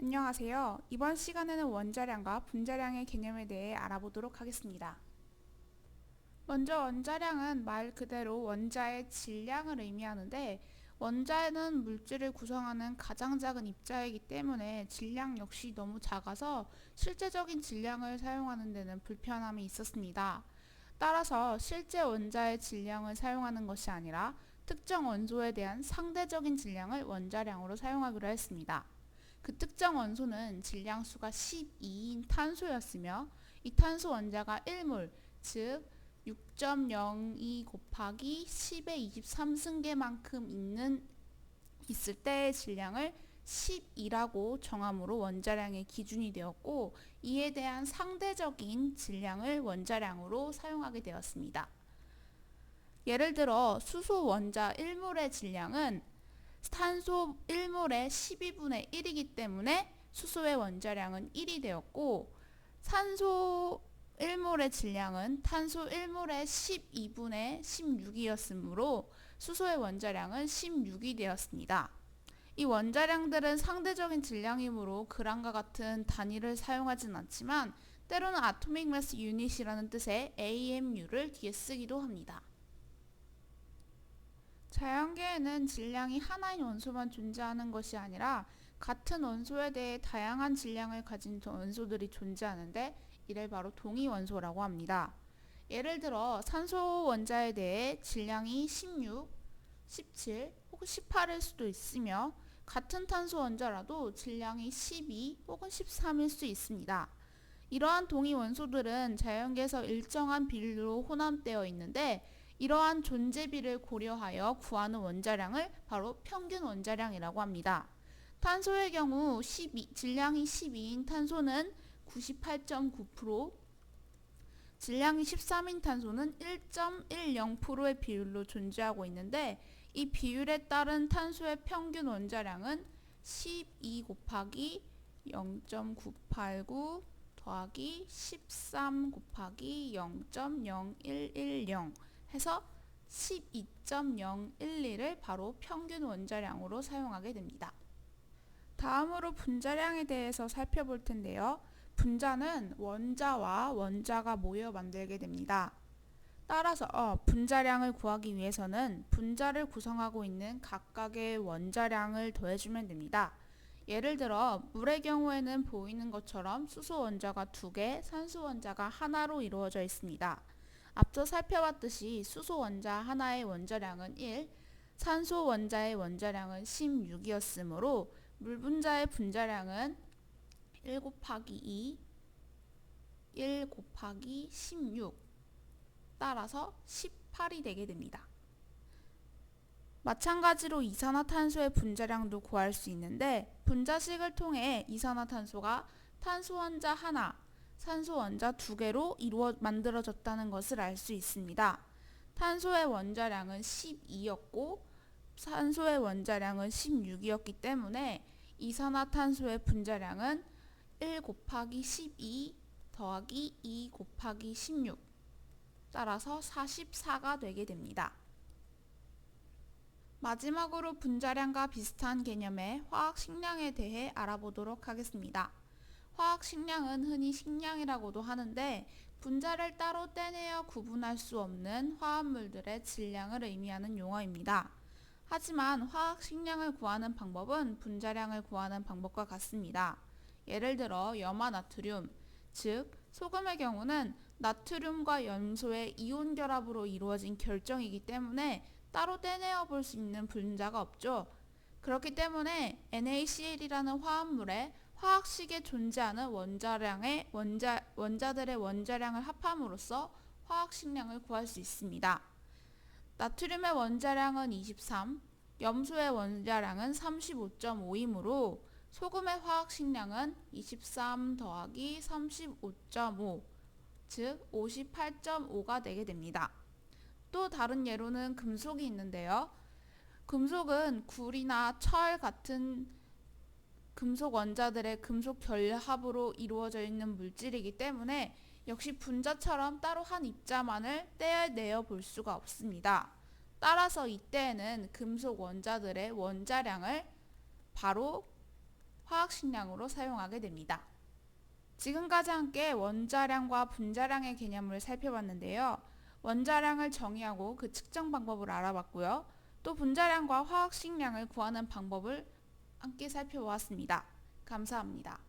안녕하세요. 이번 시간에는 원자량과 분자량의 개념에 대해 알아보도록 하겠습니다. 먼저 원자량은 말 그대로 원자의 질량을 의미하는데 원자는 물질을 구성하는 가장 작은 입자이기 때문에 질량 역시 너무 작아서 실제적인 질량을 사용하는 데는 불편함이 있었습니다. 따라서 실제 원자의 질량을 사용하는 것이 아니라 특정 원소에 대한 상대적인 질량을 원자량으로 사용하기로 했습니다. 그 특정 원소는 질량수가 12인 탄소였으며 이 탄소 원자가 1몰, 즉 6.02 곱하기 10의 23승계만큼 있을 때의 질량을 10이라고 정함으로 원자량의 기준이 되었고 이에 대한 상대적인 질량을 원자량으로 사용하게 되었습니다. 예를 들어 수소 원자 1몰의 질량은 탄소 1몰의 12분의 1이기 때문에 수소의 원자량은 1이 되었고 산소 1몰의 질량은 탄소 1몰의 12분의 16이었으므로 수소의 원자량은 16이 되었습니다. 이 원자량들은 상대적인 질량이므로 그람과 같은 단위를 사용하진 않지만 때로는 Atomic Mass Unit이라는 뜻의 AMU를 뒤에 쓰기도 합니다. 자연계에는 질량이 하나인 원소만 존재하는 것이 아니라 같은 원소에 대해 다양한 질량을 가진 원소들이 존재하는데 이를 바로 동위원소라고 합니다. 예를 들어 산소 원자에 대해 질량이 16, 17 혹은 18일 수도 있으며 같은 탄소 원자라도 질량이 12 혹은 13일 수 있습니다. 이러한 동위원소들은 자연계에서 일정한 비율로 혼합되어 있는데 이러한 존재비를 고려하여 구하는 원자량을 바로 평균 원자량이라고 합니다. 탄소의 경우 질량이 12인 탄소는 98.9%, 질량이 13인 탄소는 1.10%의 비율로 존재하고 있는데 이 비율에 따른 탄소의 평균 원자량은 12 곱하기 0.989 더하기 13 곱하기 0.0110 해서 12.012를 바로 평균 원자량으로 사용하게 됩니다. 다음으로 분자량에 대해서 살펴볼 텐데요. 분자는 원자와 원자가 모여 만들게 됩니다. 따라서 분자량을 구하기 위해서는 분자를 구성하고 있는 각각의 원자량을 더해주면 됩니다. 예를 들어 물의 경우에는 보이는 것처럼 수소 원자가 2개, 산소 원자가 하나로 이루어져 있습니다. 앞서 살펴봤듯이 수소 원자 하나의 원자량은 1, 산소 원자의 원자량은 16이었으므로 물 분자의 분자량은 1 곱하기 2, 1 곱하기 16 따라서 18이 되게 됩니다. 마찬가지로 이산화탄소의 분자량도 구할 수 있는데 분자식을 통해 이산화탄소가 탄소 원자 하나, 산소 원자 2개로 만들어졌다는 것을 알 수 있습니다. 탄소의 원자량은 12였고 산소의 원자량은 16이었기 때문에 이산화탄소의 분자량은 1 곱하기 12 더하기 2 곱하기 16 따라서 44가 되게 됩니다. 마지막으로 분자량과 비슷한 개념의 화학식량에 대해 알아보도록 하겠습니다. 화학식량은 흔히 식량이라고도 하는데 분자를 따로 떼내어 구분할 수 없는 화합물들의 질량을 의미하는 용어입니다. 하지만 화학식량을 구하는 방법은 분자량을 구하는 방법과 같습니다. 예를 들어 염화나트륨, 즉 소금의 경우는 나트륨과 염소의 이온 결합으로 이루어진 결정이기 때문에 따로 떼내어 볼 수 있는 분자가 없죠. 그렇기 때문에 NaCl이라는 화합물에 화학식에 존재하는 원자들의 원자량을 합함으로써 화학식량을 구할 수 있습니다. 나트륨의 원자량은 23, 염소의 원자량은 35.5이므로 소금의 화학식량은 23 더하기 35.5, 즉 58.5가 되게 됩니다. 또 다른 예로는 금속이 있는데요. 금속은 구리나 철 같은 금속 원자들의 금속 결합으로 이루어져 있는 물질이기 때문에 역시 분자처럼 따로 한 입자만을 떼어내어 볼 수가 없습니다. 따라서 이때에는 금속 원자들의 원자량을 바로 화학식량으로 사용하게 됩니다. 지금까지 함께 원자량과 분자량의 개념을 살펴봤는데요. 원자량을 정의하고 그 측정 방법을 알아봤고요. 또 분자량과 화학식량을 구하는 방법을 함께 살펴보았습니다. 감사합니다.